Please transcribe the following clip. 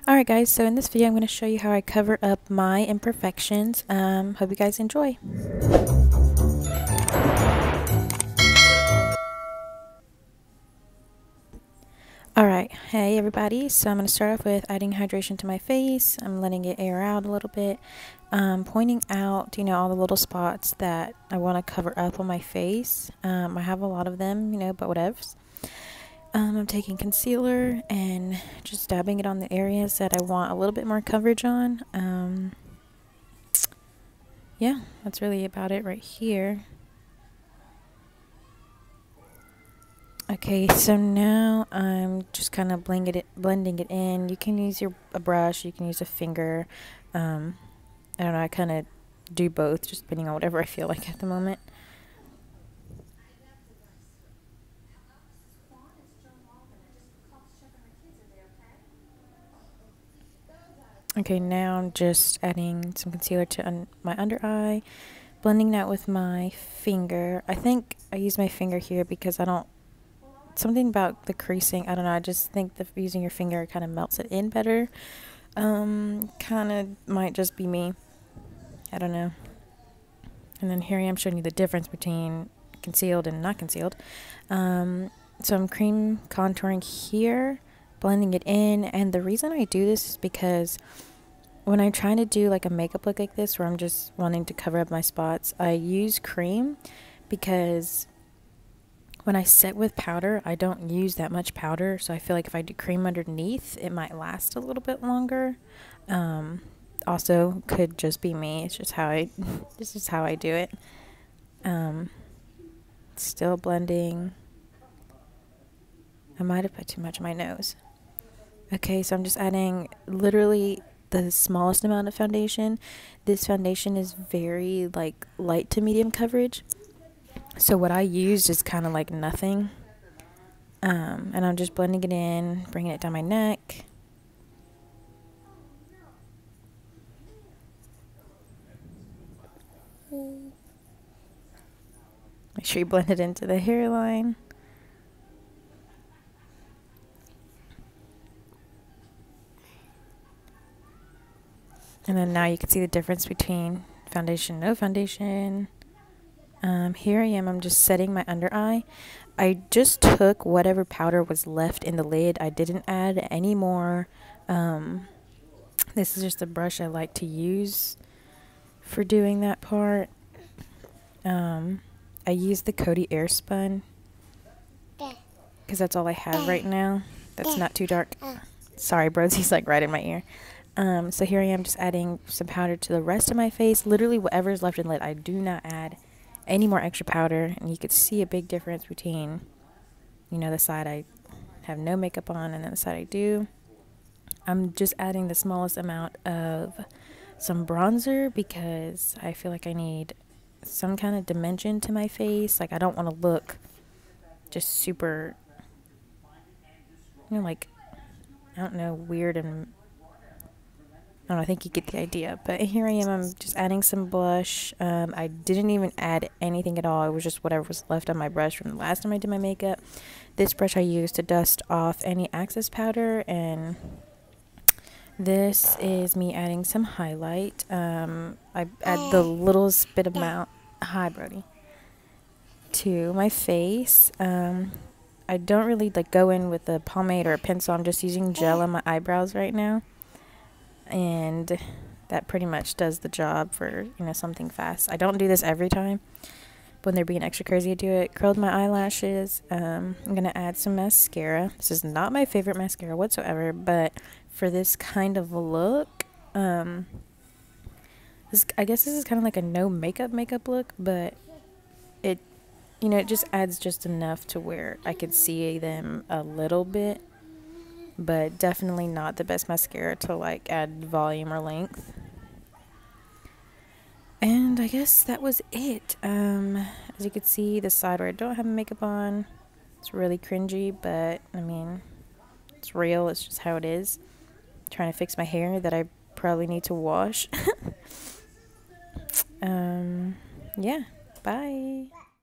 Alright guys, so in this video I'm going to show you how I cover up my imperfections. Hope you guys enjoy. Alright, hey everybody, so I'm going to start off with adding hydration to my face. I'm letting it air out a little bit, pointing out, all the little spots that I want to cover up on my face. I have a lot of them, but whatevs. I'm taking concealer and just dabbing it on the areas that I want a little bit more coverage on. Yeah, that's really about it right here. Okay, so now I'm just kind of blending it in. You can use a brush, you can use a finger. I don't know, I kind of do both, just depending on whatever I feel like at the moment. Okay, now I'm just adding some concealer to my under eye, blending that with my finger. I think I use my finger here because something about the creasing, I don't know, I just think that using your finger kind of melts it in better. Kind of might just be me. I don't know. And then here I am showing you the difference between concealed and not concealed. So I'm cream contouring here, blending it in, and the reason I do this is because when I'm trying to do like a makeup look like this where I'm just wanting to cover up my spots, I use cream because when I set with powder, I don't use that much powder, so I feel like if I do cream underneath, it might last a little bit longer. Also, could just be me. It's just how this is how I do it. Still blending. I might have put too much on my nose. Okay, so I'm just adding literally the smallest amount of foundation. This foundation is very light to medium coverage. So what I used is kind of like nothing. And I'm just blending it in, bringing it down my neck. Make sure you blend it into the hairline. And then now you can see the difference between foundation, no foundation. Here I am, I'm just setting my under eye. I just took whatever powder was left in the lid. I didn't add any more. This is just a brush I like to use for doing that part. I use the Coty Airspun because that's all I have right now. That's not too dark. Sorry, bros, he's like right in my ear. So here I am just adding some powder to the rest of my face. Literally whatever is left in the lid. I do not add any more extra powder, and you could see a big difference between, the side I have no makeup on and then the side I do. I'm just adding the smallest amount of some bronzer because I feel like I need some kind of dimension to my face. Like, I don't want to look just super, I don't know, weird and I don't know, I think you get the idea. But here I am, I'm just adding some blush. I didn't even add anything at all. It was just whatever was left on my brush from the last time I did my makeup. This brush I used to dust off any excess powder, and this is me adding some highlight. I add the littlest bit amount, hi Brody, to my face. I don't really go in with a pomade or a pencil. I'm just using gel on my eyebrows right now. And that pretty much does the job for, something fast. I don't do this every time. When they're being extra crazy, I do it. Curled my eyelashes. I'm going to add some mascara. This is not my favorite mascara whatsoever, but for this kind of look, I guess this is kind of like a no makeup look, but it, it just adds just enough to where I could see them a little bit. But definitely not the best mascara to add volume or length. And I guess that was it. As you can see, the side where I don't have makeup on, it's really cringy, but I mean, it's real. It's just how it is. Trying to fix my hair that I probably need to wash. Yeah, bye.